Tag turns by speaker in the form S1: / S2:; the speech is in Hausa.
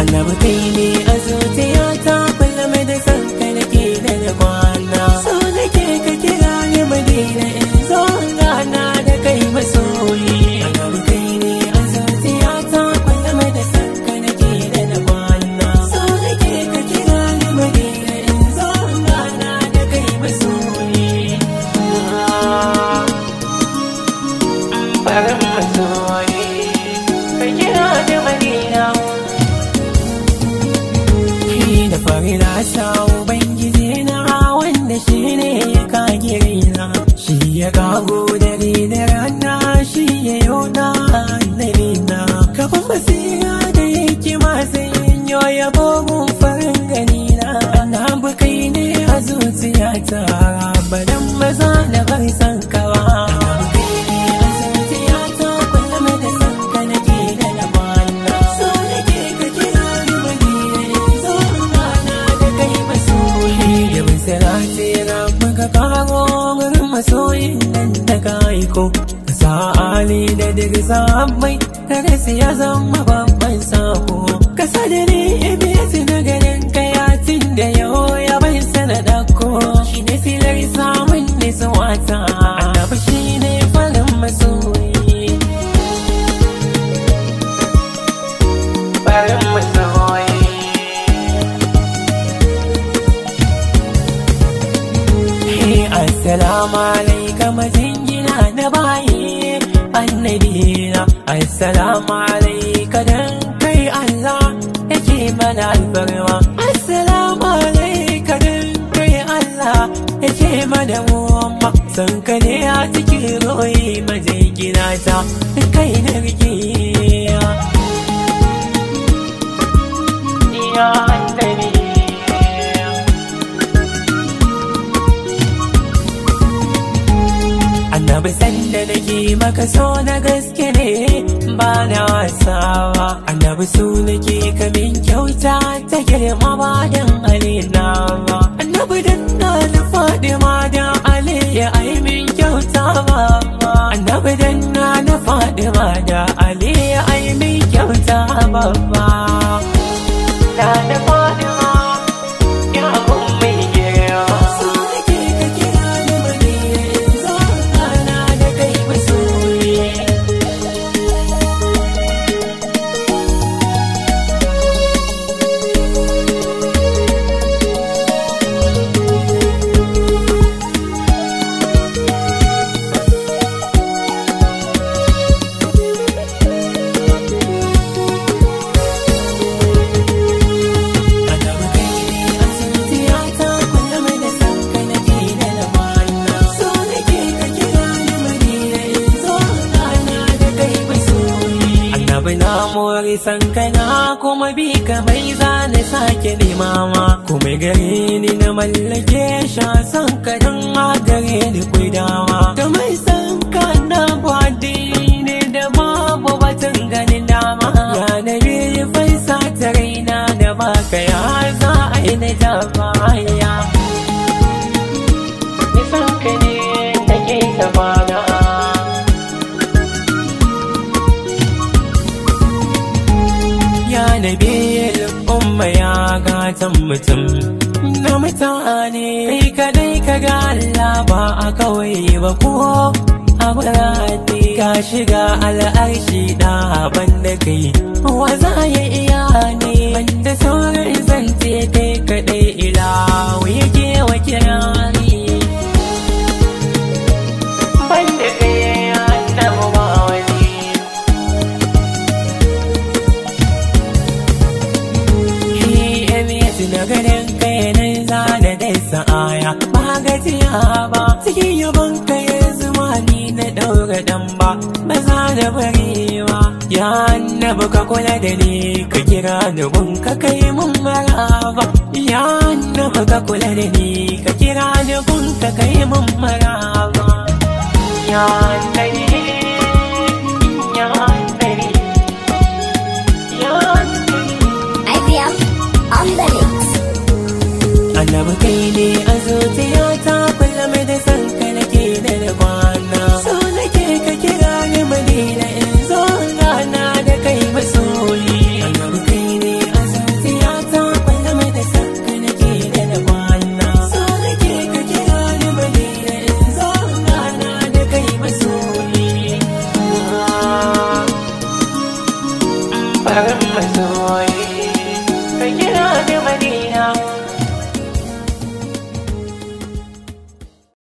S1: Annabi kai ne a zuciyata kullum da san ka nake da kwana. So nake ka kira ni Madina in zo gana da kai masoyi. Annabi kai ne a zuciyata kullum da san ka nake da kwana. So nake ka kira ni Madina in zo gana da kai masoyi. Farin masoyi ka kira ni Madina. Da fari na sa Ubangiji na wanda shi ne ya kage raina, shi ya kago dare da rana, shi ya yauda annabi na. Kafin basira da hikima sai yin yoya bugun farin gani na. Annabi kai ne a zuciyata badan maza da bai san kawa. Masoyin nan da ka aiko ka sa Ali da duk sahabbai kare su ya zama babban sako. Ka sa da ni ibiyati na garin kayatin da yau ya bai sana dako. Shi ne silar samun nisuwata, annabi shi ne farin masoyi. Farin masoyi. Assalamu alaikum jingina na bayi annabina. Assalamu alaika dan kai Allah yake mana alfarma. Assalamu alaika dan kai Allah yake mana muwamma. San ka ne a cikin royi majingina ta kai na rike ya annabi. Annabi sanda nake maka so na gaske ne ba na wasawa. Annabi su nake kamin kyauta ta girma ba dan alina ba. Annabi dan na Fadima da Ali ya ai min kyauta ba. Annabi dan na Fadima da Ali ya ai min kyauta ba. Na Fadima ya ummi girma. Na mori sankana kuma bi ka bai zane sake nemama. Kuma gare ni na mallake sha sankanin magare ni kuidawa. Da mai sanka na bade ne da babu batun ganin dama. Ya na biyu faisa ta raina da baka ya za a yi na jabaya. Ni sanka ne take ta bana. Nabiyil umma ya gatan mutum na mutane. Kai kadai ka ga Allah ba a kawai ba ko a birane. Ka shiga al'arshi da banda kai wa za ya iya ne. Banda sauran zance kai kadai ilahu yake wa kirani. Banda kai annabi ba wani. Na ganin kai nan za da dai sa'aya ba gajiya ba. Cikin yabon kai zuma ni na daura dan ba za da barewa. Ya annabi ka kula da ni ka kira ni gun ka kai mun maraba. Ya annabi ka kula da ni ka kira ni gun ka kai mun maraba. Ya annabi ya annabi ya annabi. IBM on the mix. annabi kai ne a zuciyata kullum da san ka nake da kwana so nake ka kira ni Madina in zo gana da kai masoyi annabi kai ne a zuciyata kullum da san ka nake da kwana so nake ka kira ni Madina in zo gana da kai masoyi farin masoyi